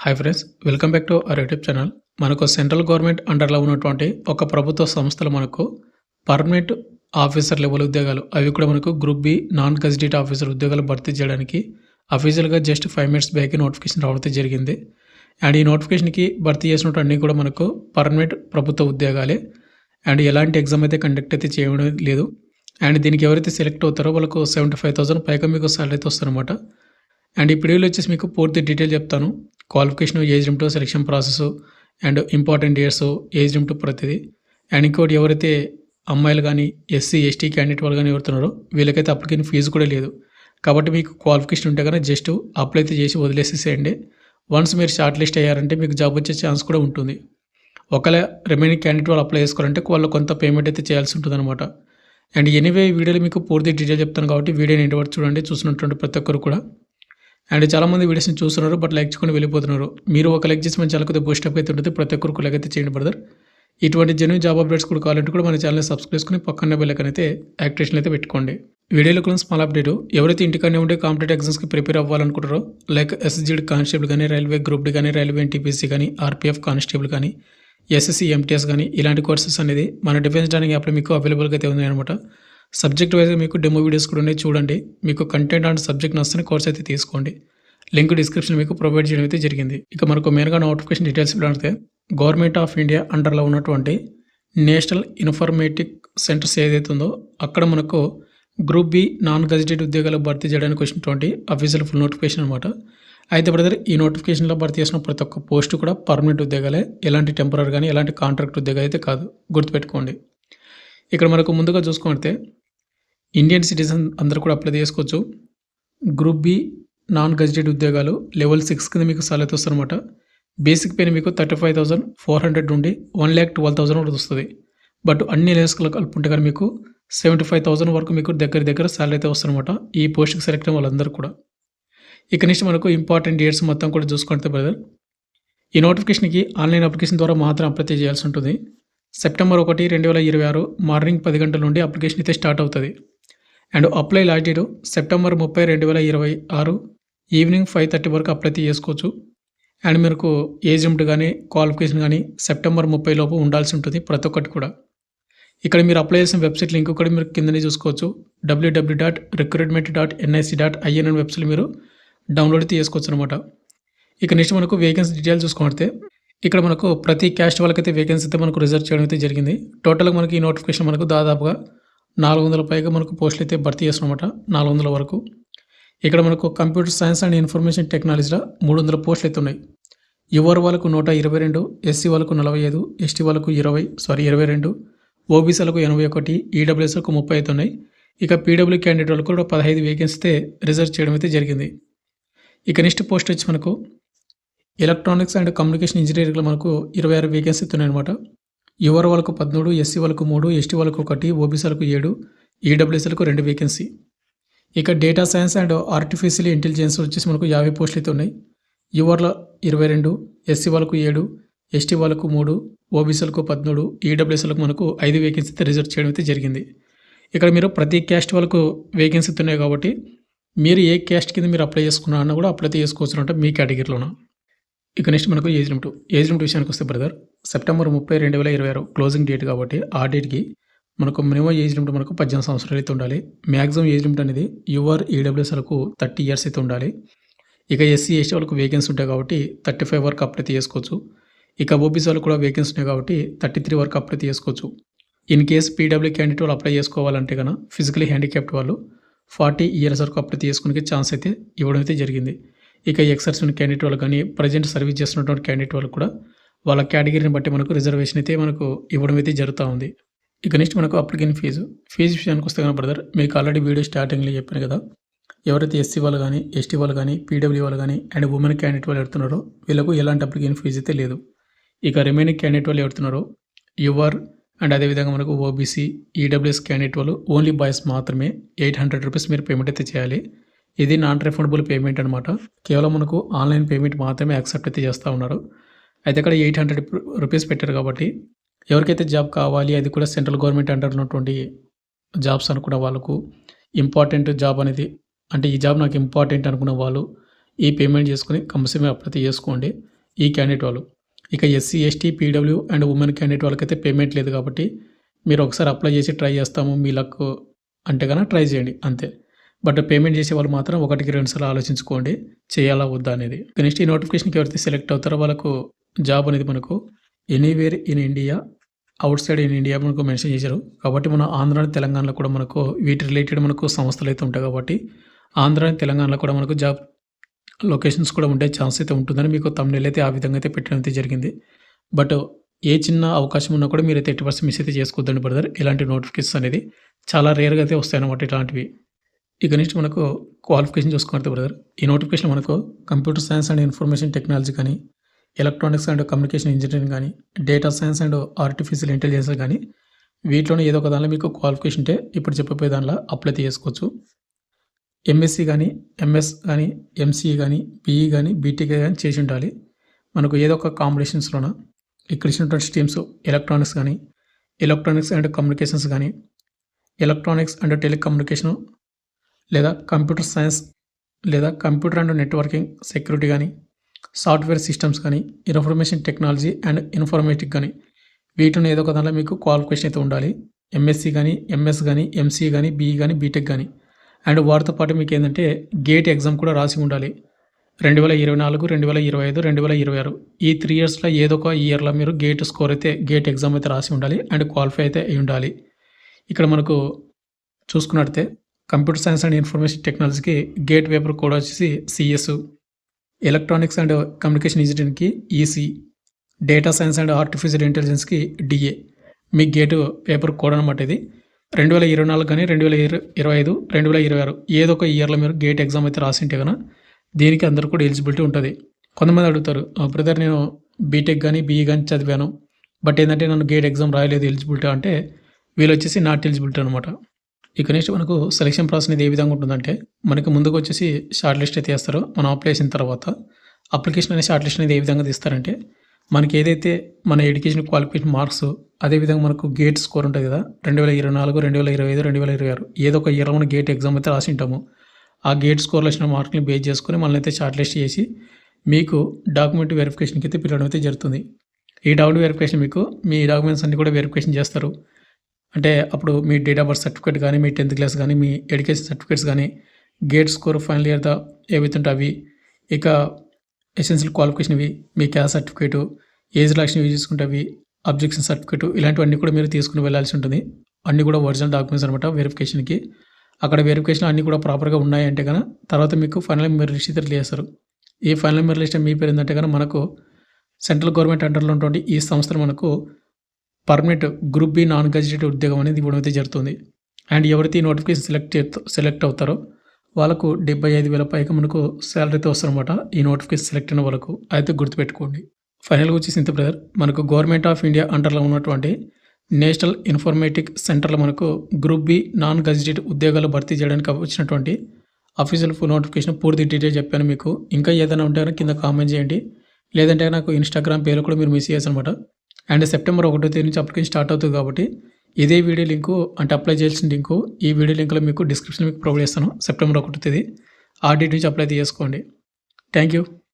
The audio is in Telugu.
Hi friends, welcome back to our YouTube channel. మనకు సెంట్రల్ గవర్నమెంట్ అండర్లో ఉన్నటువంటి ఒక ప్రభుత్వ సంస్థలు మనకు పర్మనెంట్ ఆఫీసర్ లెవెల్ ఉద్యోగాలు అవి కూడా మనకు group B non gazetted officer ఉద్యోగాలు భర్తీ చేయడానికి అఫీషియల్గా జస్ట్ 5 minutes బ్యాక్ నోటిఫికేషన్ రావడం జరిగింది. అండ్ ఈ నోటిఫికేషన్కి భర్తీ చేసినట్టు అన్నీ కూడా మనకు పర్మనెంట్ ప్రభుత్వ ఉద్యోగాలే. అండ్ ఎలాంటి ఎగ్జామ్ అయితే కండక్ట్ అయితే చేయడం లేదు. అండ్ దీనికి ఎవరైతే సెలెక్ట్ అవుతారో వాళ్ళకు 75,000 పైగా మీకు సాలరీ అయితే వస్తుందన్నమాట. అండ్ ఈ వీడియోలో వచ్చేసి మీకు పూర్తి డీటెయిల్ చెప్తాను. Qualification, age limit, selection process and important years, age limit ప్రతిదీ. అండ్ ఇంకోటి ఎవరైతే అమ్మాయిలు కానీ ఎస్సీ ఎస్టీ క్యాండిడేట్ వాళ్ళు కానీ ఎవరుతున్నారో వీళ్ళకైతే అప్లికేషన్ ఫీజు కూడా లేదు. కాబట్టి మీకు క్వాలిఫికేషన్ ఉంటే కనుక జస్ట్ అప్లై అయితే చేసి వదిలేసేసేయండి. వన్స్ మీరు షార్ట్ లిస్ట్ అయ్యారంటే మీకు జాబ్ వచ్చే ఛాన్స్ కూడా ఉంటుంది. ఒకవేళ రిమైనింగ్ క్యాండిడేట్ వాళ్ళు అప్లై చేసుకోవాలంటే వాళ్ళు కొంత పేమెంట్ అయితే చేయాల్సి ఉంటుంది అనమాట. అండ్ ఎనీవే ఈ వీడియోలో మీకు పూర్తి డీటెయిల్ చెప్తాను కాబట్టి వీడియోని ఎండ్ వరకు చూడండి, చూసినటువంటి ప్రతి ఒక్కరు కూడా. అండ్ చాలామంది వీడియోస్ని చూస్తున్నారు బట్ లైక్ చేసుకొని వెళ్ళిపోతున్నారు. మీరు ఒక లైక్ చేసి మన ఛానల్ కొద్దిగా బూస్టప్ అయితే ఉంటుంది. ప్రతి ఒక్కరికి లైక్ అయితే చేయండి బ్రదర్. ఇటువంటి జెన్యూన్ జాబ్ అప్డేట్స్ కూడా కావాలంటే కూడా మన ఛానల్ని సబ్స్క్రైబ్ చేసుకుని పక్కన బెల్ ఐకాన్ అయితే యాక్టివేషన్ అయితే పెట్టుకోండి. వీడియోలో కూడా స్మాల్ అప్డేట్, ఎవరైతే ఇంటికానే ఉండే కాంపిటేటివ్ ఎగ్జామ్స్కి ప్రిపేర్ అవ్వాలనుకుంటారో లైక్ ఎస్ఎస్జీ కానిస్టేబుల్ కానీ, రైల్వే గ్రూప్ డి కానీ, రైల్వే ఎన్టీపీసీ కానీ, ఆర్పీఎఫ్ కానిస్టేబుల్ కానీ, ఎస్ఎస్సీ ఎంటీఎస్ కానీ ఇలాంటి కోర్సెస్ అనేది మన డిఫెన్స్ ట్రైనింగ్ యాప్లో మీకు అవైలబుల్గా అయితే ఉంది అనమాట. సబ్జెక్ట్ వైజ్గా మీకు డెమో వీడియోస్ కూడా ఉన్నాయి, చూడండి. మీకు కంటెంట్ అండ్ సబ్జెక్ట్ నచ్చని కోర్స్ అయితే తీసుకోండి. లింక్ డిస్క్రిప్షన్ మీకు ప్రొవైడ్ చేయడం అయితే జరిగింది. ఇక మనకు మెయిన్గా నోటిఫికేషన్ డీటెయిల్స్ అడిగితే గవర్నమెంట్ ఆఫ్ ఇండియా అండర్లో ఉన్నటువంటి నేషనల్ ఇన్ఫర్మేటిక్ సెంటర్స్ ఏదైతే ఉందో అక్కడ మనకు గ్రూప్ బి నాన్ గెజిటెడ్ ఉద్యోగాలు భర్తీ చేయడానికి వచ్చినటువంటి అఫీషియల్ ఫుల్ నోటిఫికేషన్ అనమాట. అయితే బ్రదర్ ఈ నోటిఫికేషన్లో భర్తీ చేసిన ప్రతి ఒక్క పోస్ట్ కూడా పర్మనెంట్ ఉద్యోగాలే, ఎలాంటి టెంపరీ కానీ ఎలాంటి కాంట్రాక్ట్ ఉద్యోగాలు అయితే కాదు, గుర్తుపెట్టుకోండి. ఇక్కడ మనకు ముందుగా చూసుకుంటే ఇండియన్ సిటిజన్ అందరూ కూడా అప్లై చేసుకోవచ్చు. గ్రూప్ బి నాన్ గెజిటెడ్ ఉద్యోగాలు లెవెల్ 6 కింద మీకు సాలరీ వస్తుందన్నమాట. బేసిక్ పే మీకు 35,400 నుండి 1,12,000 వరకు వస్తుంది. బట్ అన్ని లెవెల్స్లో కలుపుకుంటే కానీ మీకు 75,000 వరకు మీకు దగ్గర సాలరీ అయితే వస్తుందన్నమాట ఈ పోస్ట్కి సెలెక్ట్ అయిన వాళ్ళందరూ కూడా. ఇక నుంచి మనకు ఇంపార్టెంట్ డేట్స్ మొత్తం కూడా చూసుకుంటే బ్రదర్, ఈ నోటిఫికేషన్కి ఆన్లైన్ అప్లికేషన్ ద్వారా మాత్రం అప్లై చేయాల్సి ఉంటుంది. సెప్టెంబర్ 1, 2026 మార్నింగ్ 10 గంటల నుండి అప్లికేషన్ అయితే స్టార్ట్ అవుతుంది. And apply last date September 30, 2026 evening 5:30 వరకు అప్లై చేసుకోవచ్చు. అండ్ మీకు ఏజ్ లిమిట్ కానీ క్వాలిఫికేషన్ కానీ సెప్టెంబర్ 30 లోపు ఉండాల్సి ఉంటుంది ప్రతి ఒక్కటి కూడా. ఇక్కడ మీరు అప్లై చేసిన వెబ్సైట్ లింక్ కూడా మీరు కిందనే చూసుకోవచ్చు. www.recruitment.nic.in వెబ్సైట్ మీరు డౌన్లోడ్ చేసుకోవచ్చు అనమాట. ఇక నెక్స్ట్ మనకు వేకెన్సీ డీటెయిల్స్ చూసుకుంటే ఇక్కడ మనకు ప్రతి క్యాస్ట్ వాళ్ళకైతే వేకెన్సీ అయితే మనకు రిజర్వ్ చేయడం అయితే జరిగింది. టోటల్గా మనకి ఈ నోటిఫికేషన్ మనకు దాదాపుగా 400 పైగా మనకు పోస్టులు అయితే భర్తీ చేస్తున్నమాట, 400 వరకు. ఇక్కడ మనకు కంప్యూటర్ సైన్స్ అండ్ ఇన్ఫర్మేషన్ టెక్నాలజీలో 300 పోస్టులు అయితే ఉన్నాయి. యువర్ వాళ్ళకు 122, ఎస్సీ వాళ్ళకు 45, ఎస్టీ వాళ్ళకు 22, ఓబీసీలకు 81, ఈడబ్ల్యూఎస్లకు 30 అయితే ఉన్నాయి. ఇక పీడబ్ల్యూ క్యాండిడేట్ వాళ్ళకు కూడా 15 వేకెన్సీ అయితే రిజర్వ్ చేయడం అయితే జరిగింది. ఇక నెక్స్ట్ పోస్ట్ వచ్చి మనకు ఎలక్ట్రానిక్స్ అండ్ కమ్యూనికేషన్ ఇంజనీరింగ్లో మనకు 26 వేకెన్సీ ఉన్నాయి అనమాట. యువర్ వాళ్ళకు 13, ఎస్సీ వాళ్ళకు 3, ఎస్టీ వాళ్ళకు 1, ఓబీసీలకు 7, ఈడబ్ల్యూఎస్లకు 2 వేకెన్సీ. ఇక data science and artificial intelligence వచ్చేసి మనకు 50 పోస్టులు అయితే ఉన్నాయి. యువర్లో 22, ఎస్సీ వాళ్ళకు 7, ఎస్టీ వాళ్ళకు 3, ఓబీసీలకు 13, ఈడబ్ల్యూఎస్లకు మనకు 5 వేకెన్సీ అయితే రిజర్వ్ చేయడం అయితే జరిగింది. ఇక్కడ మీరు ప్రతి క్యాస్ట్ వాళ్ళకు వేకెన్సీ ఉన్నాయి కాబట్టి మీరు ఏ క్యాస్ట్ కింద మీరు అప్లై చేసుకున్నా అన్న కూడా అప్లై చేసుకోవచ్చు అంటే మీ కేటగిరీలోన. ఇక నెక్స్ట్ మనకు ఏజ్ లిమిట్ విషయానికి వస్తే బ్రదర్, సెప్టెంబర్ 30, 2026 క్లోజింగ్ డేట్ కాబట్టి ఆ డేట్కి మనకు మినిమం ఏజ్ లిమిట్ మనకు 18 సంవత్సరాలు అయితే ఉండాలి. మ్యాక్సిమం ఏజ్ లిమిట్ అనేది యువర్ ఈడబ్ల్యూఎస్లకు 30 ఇయర్స్ అయితే ఉండాలి. ఇక ఎస్సీ ఎస్టీ వాళ్ళకు వేకెన్సీ ఉంటాయి కాబట్టి 35 వరకు అప్లై చేసుకోవచ్చు. ఇక ఓబీసీ వాళ్ళకు కూడా వేకెన్సీ ఉన్నాయి కాబట్టి 33 వరకు అప్లై చేసుకోవచ్చు. ఇన్ కేసు పీడబ్ల్యూ క్యాండిడేట్ వాళ్ళు అప్లై చేసుకోవాలంటే కన్నా ఫిజికలీ హ్యాండిక్యాప్డ్ వాళ్ళు 40 ఇయర్స్ వరకు అప్లై చేసుకునే ఛాన్స్ అయితే ఇవ్వడం అయితే జరిగింది. ఇక ఎక్సర్సన్ క్యాండిడేట్ వాళ్ళు కానీ ప్రజెంట్ సర్వీస్ చేస్తున్నటువంటి క్యాండిడేట్ వాళ్ళు కూడా వాళ్ళ కేటగిరీని బట్టి మనకు రిజర్వేషన్ అయితే మనకు ఇవ్వడం అయితే జరుగుతూ ఉంది. ఇక నెక్స్ట్ మనకు అప్లికేషన్ ఫీజు విషయానికి వస్తే కానీ బ్రదర్, మీకు ఆల్రెడీ వీడియో స్టార్టింగ్లో చెప్పాను కదా, ఎవరైతే ఎస్సీ వాళ్ళు కానీ ఎస్టీ వాళ్ళు కానీ పీడబ్ల్యూ వాళ్ళు కానీ అండ్ ఉమెన్ క్యాండిడేట్ వాళ్ళు ఎడుతున్నారో వీళ్ళకు ఎలాంటి అప్లికేషన్ ఫీజు అయితే లేదు. ఇక రిమైనింగ్ క్యాండిడేట్ వాళ్ళు ఎడుతున్నారో యువర్ అండ్ అదేవిధంగా మనకు ఓబీసీ ఈడబ్ల్యూఎస్ క్యాండిడేట్ వాళ్ళు ఓన్లీ బాయ్స్ మాత్రమే 800 రూపీస్ మీరు పేమెంట్ అయితే చేయాలి. ఇది నాన్ రిఫండబుల్ పేమెంట్ అనమాట. కేవలం మనకు ఆన్లైన్ పేమెంట్ మాత్రమే యాక్సెప్ట్ అయితే చేస్తూ ఉన్నారు. అయితే ఇక్కడ 800 రూపీస్ పెట్టారు కాబట్టి ఎవరికైతే జాబ్ కావాలి అది కూడా సెంట్రల్ గవర్నమెంట్ అండర్ ఉన్నటువంటి జాబ్స్ అనుకున్న వాళ్ళకు ఇంపార్టెంట్ జాబ్ అనేది అంటే ఈ జాబ్ నాకు ఇంపార్టెంట్ అనుకున్న వాళ్ళు ఈ పేమెంట్ చేసుకుని కంపల్సరీ అప్లై చేసుకోండి. ఈ క్యాండిడేట్ వాళ్ళు. ఇక SC, ST, PW and women candidate వాళ్ళకైతే పేమెంట్ లేదు కాబట్టి మీరు ఒకసారి అప్లై చేసి ట్రై చేస్తాము మీ లక్ అంటే కనుక ట్రై చేయండి అంతే. బట్ పేమెంట్ చేసే వాళ్ళు మాత్రం 1కి 2 సార్లు ఆలోచించుకోండి చేయాలా వద్దా అనేది. నెక్స్ట్ ఈ నోటిఫికేషన్కి ఎవరైతే సెలెక్ట్ అవుతారో వాళ్ళకు జాబ్ అనేది మనకు anywhere in India, out side in India మనకు మెన్షన్ చేశారు. కాబట్టి మన ఆంధ్ర తెలంగాణలో కూడా మనకు వీటి రిలేటెడ్ మనకు సంస్థలు అయితే ఉంటాయి కాబట్టి ఆంధ్ర తెలంగాణలో కూడా మనకు జాబ్ లొకేషన్స్ కూడా ఉండే ఛాన్స్ అయితే ఉంటుందని మీకు తమ్ముళ్ళు అయితే ఆ విధంగా అయితే పెట్టడం అయితే జరిగింది. బట్ ఏ చిన్న అవకాశం ఉన్నా కూడా మీరైతే 80% మిస్ అయితే చేసుకోవద్దండి బ్రదర్. ఇలాంటి నోటిఫికేషన్స్ అనేది చాలా రేర్గా అయితే వస్తాయన్నమాట ఇలాంటివి. ఇక నెక్స్ట్ మనకు క్వాలిఫికేషన్ చూసుకుంటే బ్రదర్, ఈ నోటిఫికేషన్ మనకు computer science and information technology కానీ, ఎలక్ట్రానిక్స్ అండ్ కమ్యూనికేషన్ ఇంజనీరింగ్ కానీ, data science and artificial intelligence కానీ వీటిలోనే ఏదో ఒక దానిలో మీకు క్వాలిఫికేషన్ ఉంటే ఇప్పుడు చెప్పబోయే దానిలో అప్లై చేసుకోవచ్చు. ఎంఎస్సి కానీ, ఎంఎస్ కానీ, ఎంసీఈ కానీ, బీఈ కానీ, బీటెక్ కానీ చేసి ఉండాలి. మనకు ఏదో ఒక కాంబినేషన్స్లోన ఇక్కడ ఇచ్చినటువంటి స్ట్రీమ్స్ ఎలక్ట్రానిక్స్ కానీ, ఎలక్ట్రానిక్స్ అండ్ కమ్యూనికేషన్స్ కానీ, ఎలక్ట్రానిక్స్ అండ్ టెలికమ్యూనికేషను లేదా కంప్యూటర్ సైన్స్ లేదా కంప్యూటర్ అండ్ నెట్వర్కింగ్ సెక్యూరిటీ కానీ, సాఫ్ట్వేర్ సిస్టమ్స్ కానీ, ఇన్ఫర్మేషన్ టెక్నాలజీ అండ్ ఇన్ఫర్మేటిక్ కానీ వీటిని ఏదో ఒక దానిలో మీకు క్వాలిఫికేషన్ అయితే ఉండాలి. ఎంఎస్సి కానీ, ఎంఎస్ కానీ, ఎంసీఈ కానీ, బీఈ కానీ, బీటెక్ కానీ. అండ్ వాటితో పాటు మీకు ఏంటంటే గేట్ ఎగ్జామ్ కూడా రాసి ఉండాలి. 2024, 2025, 2026 ఈ 3 ఇయర్స్లో ఏదో ఒక ఇయర్లో మీరు గేట్ ఎగ్జామ్ అయితే రాసి ఉండాలి అండ్ క్వాలిఫై అయితే అయి ఉండాలి. ఇక్కడ మనకు చూసుకున్నట్లయితే కంప్యూటర్ సైన్స్ అండ్ ఇన్ఫర్మేషన్ టెక్నాలజీకి గేట్ పేపర్ కోడ్ వచ్చేసి సిఎస్, ఎలక్ట్రానిక్స్ అండ్ కమ్యూనికేషన్ ఇంజనీరింగ్కి EC, data science and artificial ఇంటెలిజెన్స్కి డిఏ మీ గేట్ పేపర్ కోడ్ అనమాట. ఇది 2024 కానీ 2025, 2026 ఏదో ఒక ఇయర్లో మీరు గేట్ ఎగ్జామ్ అయితే రాసింటే కనుక దీనికి అందరూ కూడా ఎలిజిబిలిటీ ఉంటుంది. కొంతమంది అడుగుతారు, బ్రదర్ నేను బీటెక్ కానీ బీఈ కానీ చదివాను బట్ ఏంటంటే నన్ను గేట్ ఎగ్జామ్ రాయలేదు ఎలిజిబిలిటీ అంటే వీళ్ళు వచ్చేసి నాట్ ఎలిజిబిలిటీ అనమాట. ఇక నెక్స్ట్ మనకు సెలక్షన్ ప్రాసెస్ అనేది ఏ విధంగా ఉంటుందంటే మనకి ముందుకు వచ్చేసి షార్ట్ లిస్ట్ అయితే వేస్తారు. మనం అప్లై చేసిన తర్వాత అప్లికేషన్ అనే షార్ట్ లిస్ట్ అనేది ఏ విధంగా తీస్తారంటే మనకి ఏదైతే మన ఎడ్యుకేషన్ క్వాలిఫికేషన్ మార్క్స్ అదేవిధంగా మనకు గేట్ స్కోర్ ఉంటుంది కదా 2024, 2025, 2026 ఏదో ఒక ఇయర్లో మనం గేట్ ఎగ్జామ్ అయితే రాసి ఉంటాము. ఆ గేట్ స్కోర్లో వచ్చిన మార్కుని బేస్ చేసుకుని మనల్ని అయితే షార్ట్ లిస్ట్ చేసి మీకు డాక్యుమెంట్ వెరిఫికేషన్కి అయితే పిలవడం అయితే జరుగుతుంది. ఈ డాక్యుమెంట్ వెరిఫికేషన్ మీకు మీ డాక్యుమెంట్స్ అన్ని కూడా వెరిఫికేషన్ చేస్తారు. అంటే అప్పుడు మీ డేట్ ఆఫ్ బర్త్ సర్టిఫికేట్ కానీ, మీ 10th క్లాస్ కానీ, మీ ఎడ్యుకేషన్ సర్టిఫికేట్స్ కానీ, గేట్ స్కోర్ ఫైనల్ ఇయర్ ఏవైతే ఉంటే అవి, ఇక ఎసెన్షియల్ క్వాలిఫికేషన్ ఇవి, మీ caste certificate, age relaxation use చేసుకుంటే అవి, అబ్జెక్షన్ సర్టిఫికేటు ఇలాంటివన్నీ కూడా మీరు తీసుకుని వెళ్ళాల్సి ఉంటుంది. అన్నీ కూడా ఒరిజినల్ డాక్యుమెంట్స్ అనమాట వెరిఫికేషన్కి. అక్కడ వెరిఫికేషన్ అన్నీ కూడా ప్రాపర్గా ఉన్నాయంటే కనుక తర్వాత మీకు ఫైనల్ మెరిట్ లిస్ట్ అయితే చేస్తారు. ఈ ఫైనల్ మెరిట్ లిస్ట్ మీ పేరు ఏంటంటే కనుక మనకు సెంట్రల్ గవర్నమెంట్ అండర్లో ఉన్నటువంటి ఈ సంస్థలు మనకు permanent group B non gazetted ఉద్యోగం అనేది ఇవ్వడం అయితే జరుగుతుంది. అండ్ ఎవరైతే ఈ నోటిఫికేషన్ సెలెక్ట్ అవుతారో వాళ్ళకు 75,000 పైగా మనకు శాలరీతో వస్తారనమాట. ఈ నోటిఫికేషన్ సెలెక్ట్ అయిన వాళ్ళకు అయితే గుర్తుపెట్టుకోండి. ఫైనల్గా వచ్చేసి ఇంత బ్రదర్, మనకు గవర్నమెంట్ ఆఫ్ ఇండియా అండర్లో ఉన్నటువంటి నేషనల్ ఇన్ఫర్మేటిక్ సెంటర్లో మనకు గ్రూప్ బి నాన్ గెజిటెడ్ ఉద్యోగాలు భర్తీ చేయడానికి వచ్చినటువంటి అఫీషియల్ నోటిఫికేషన్ పూర్తి డీటెయిల్ చెప్పాను మీకు. ఇంకా ఏదైనా ఉంటే కనుక కింద కామెంట్ చేయండి, లేదంటే నాకు ఇన్స్టాగ్రామ్ పేరు కూడా మీరు మెసేజ్ చేసి అనమాట. అండ్ సెప్టెంబర్ 1వ తేదీ నుంచి అప్లికేషన్ స్టార్ట్ అవుతుంది కాబట్టి ఇదే వీడియో లింకు అంటే అప్లై చేయాల్సిన లింకు ఈ వీడియో లింక్లో మీకు డిస్క్రిప్షన్లో మీకు ప్రొవైడ్ చేస్తాను. సెప్టెంబర్ 1వ తేదీ ఆ డేట్ నుంచి అప్లై చేసుకోండి. Thank you.